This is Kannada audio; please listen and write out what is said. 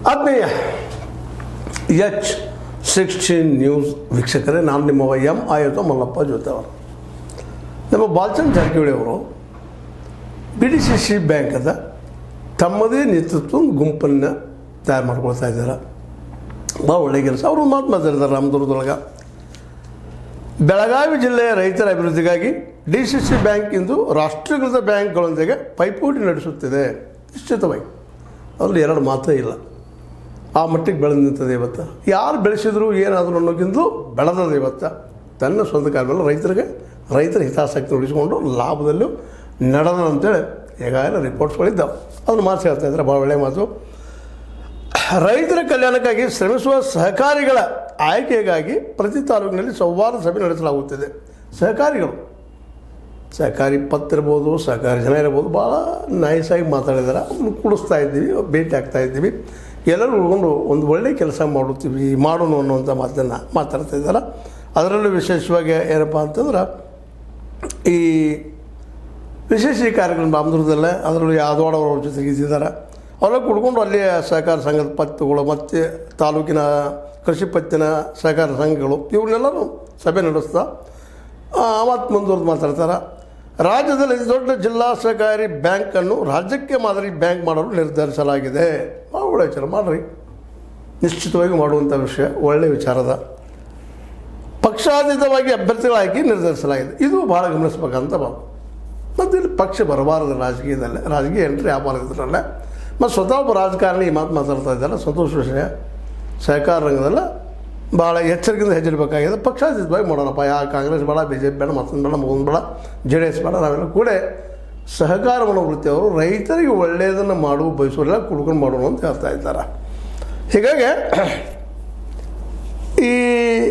ಆತ್ಮೀಯ H16 ನ್ಯೂಸ್ ವೀಕ್ಷಕರೇ, ನಾನು ನಿಮ್ಮ ಆಯುಧ ಮಲ್ಲಪ್ಪ ಜೊತೆ ಅವರು. ನಮ್ಮ ಬಾಲಚಂದ್ರ ಜಾರಕಿಹೊಳಿ ಅವರು BDCC ಬ್ಯಾಂಕದ ತಮ್ಮದೇ ನೇತೃತ್ವ ಗುಂಪನ್ನು ತಯಾರು ಮಾಡ್ಕೊಳ್ತಾ ಇದ್ದಾರೆ. ಭಾಳ ಒಳ್ಳೆಯ ಕೆಲಸ. ಅವರು ಮಾತು ಮಾತಾಡಿದ್ದಾರೆ ರಾಮದುರ್ಗದೊಳಗೆ. ಬೆಳಗಾವಿ ಜಿಲ್ಲೆಯ ರೈತರ ಅಭಿವೃದ್ಧಿಗಾಗಿ DCC ಬ್ಯಾಂಕ್ ಇಂದು ರಾಷ್ಟ್ರೀಕೃತ ಬ್ಯಾಂಕ್ಗಳೊಂದಿಗೆ ಪೈಪೋಟಿ ನಡೆಸುತ್ತಿದೆ. ನಿಶ್ಚಿತವಾಗಿ ಅದರಲ್ಲಿ ಎರಡು ಮಾತೇ ಇಲ್ಲ. ಆ ಮಟ್ಟಿಗೆ ಬೆಳೆದು ನಿಂತದೆ. ಇವತ್ತು ಯಾರು ಬೆಳೆಸಿದ್ರು ಏನಾದರೂ ಅನ್ನೋಕ್ಕಿಂತಲೂ ಬೆಳೆದದೆ. ಇವತ್ತು ತನ್ನ ಸ್ವಂತ ಕಾಲ ಮೇಲೆ ರೈತರ ಹಿತಾಸಕ್ತಿ ಉಳಿಸಿಕೊಂಡು ಲಾಭದಲ್ಲೂ ನಡೆದ ಅಂತೇಳಿ ಈಗಾಗಲೇ ರಿಪೋರ್ಟ್ಸ್ಗಳಿದ್ದಾವೆ. ಅದನ್ನು ಮಾತು ಹೇಳ್ತಾ ಇದ್ದಾರೆ. ಭಾಳ ಒಳ್ಳೆಯ ಮಾತು. ರೈತರ ಕಲ್ಯಾಣಕ್ಕಾಗಿ ಶ್ರಮಿಸುವ ಸಹಕಾರಿಗಳ ಆಯ್ಕೆಗಾಗಿ ಪ್ರತಿ ತಾಲೂಕಿನಲ್ಲಿ ಸಂವಾದ ಸಭೆ ನಡೆಸಲಾಗುತ್ತಿದೆ. ಸಹಕಾರಿ ಪತ್ತು ಇರ್ಬೋದು, ಸಹಕಾರಿ ಜನ ಇರ್ಬೋದು, ಭಾಳ ನೈಸಾಗಿ ಮಾತಾಡಿದ್ದಾರೆ. ಅವ್ರನ್ನ ಕೂಡಿಸ್ತಾ ಇದ್ದೀವಿ, ಭೇಟಿ ಆಗ್ತಾ ಇದ್ದೀವಿ. ಎಲ್ಲರೂ ಉಳ್ಕೊಂಡು ಒಂದು ಒಳ್ಳೆಯ ಕೆಲಸ ಮಾಡೋಣ ಅನ್ನುವಂಥ ಮಾತನ್ನು ಮಾತಾಡ್ತಾ ಇದ್ದಾರೆ. ಅದರಲ್ಲೂ ವಿಶೇಷವಾಗಿ ಏನಪ್ಪ ಅಂತಂದ್ರೆ ಈ ವಿಶೇಷ ಕಾರ್ಯಕ್ರಮ ರಾಮದುರ್ಗದಲ್ಲೇ ಅದರಲ್ಲೂ ಯಾದವಾಡ ಅವ್ರ ಜೊತೆಗೆ ಇದ್ದಿದ್ದಾರೆ. ಅವರೆಲ್ಲ ಕುಡ್ಕೊಂಡು ಅಲ್ಲಿಯ ಸಹಕಾರ ಸಂಘದ ಪತ್ತುಗಳು ಮತ್ತು ತಾಲೂಕಿನ ಕೃಷಿ ಪತ್ತಿನ ಸಹಕಾರ ಸಂಘಗಳು ಇವನ್ನೆಲ್ಲರೂ ಸಭೆ ನಡೆಸ್ತಾ ಮತ್ತು ಮುಂದುವರೆದು ಮಾತಾಡ್ತಾರೆ. ರಾಜ್ಯದಲ್ಲಿ ಅತಿ ದೊಡ್ಡ ಜಿಲ್ಲಾ ಸಹಕಾರಿ ಬ್ಯಾಂಕನ್ನು ರಾಜ್ಯಕ್ಕೆ ಮಾದರಿ ಬ್ಯಾಂಕ್ ಮಾಡಲು ನಿರ್ಧರಿಸಲಾಗಿದೆ. ಭಾಳ ಒಳ್ಳೆಯ ವಿಚಾರ ಮಾಡಿರಿ. ನಿಶ್ಚಿತವಾಗಿ ಮಾಡುವಂಥ ವಿಷಯ ಒಳ್ಳೆಯ ವಿಚಾರದ. ಪಕ್ಷಾತೀತವಾಗಿ ಅಭ್ಯರ್ಥಿಗಳ ಆಯ್ಕೆ ನಿರ್ಧರಿಸಲಾಗಿದೆ. ಇದು ಭಾಳ ಗಮನಿಸ್ಬೇಕಂತ ಭಾವ. ಮತ್ತು ಇಲ್ಲಿ ಪಕ್ಷ ಬರಬಾರದು ರಾಜಕೀಯ ಎಂಟ್ರಿ ವ್ಯಾಪಾರದಲ್ಲೇ. ಮತ್ತು ಸ್ವತಃ ಒಬ್ಬ ರಾಜಕಾರಣಿ ಈ ಮಾತು ಮಾತಾಡ್ತಾ ಇದ್ದಾರೆ. ಸಂತೋಷ ವಿಷಯ. ಸಹಕಾರ ರಂಗದಲ್ಲ ಭಾಳ ಎಚ್ಚರಿಕೆಯಿಂದ ಹೆಜ್ಜಿಡಬೇಕಾಗಿದೆ. ಪಕ್ಷಾತೀತವಾಗಿ ಮಾಡೋಣಪ್ಪ. ಯಾವ ಕಾಂಗ್ರೆಸ್ ಬೇಡ, BJP ಬೇಡ, ಮತ್ತೊಂದು ಬೇಡ, ಮಗೊಂದು ಬೇಡ, JDS ಬೇಡ. ನಾವೆಲ್ಲ ಕೂಡ ಸಹಕಾರ ಮನೋವೃತ್ತಿಯವರು ರೈತರಿಗೆ ಒಳ್ಳೆಯದನ್ನು ಬಯಸೋರೆಲ್ಲ ಕುಡ್ಕೊಂಡು ಮಾಡೋಣ ಅಂತ ಹೇಳ್ತಾ ಇದ್ದಾರೆ. ಹೀಗಾಗಿ ಈ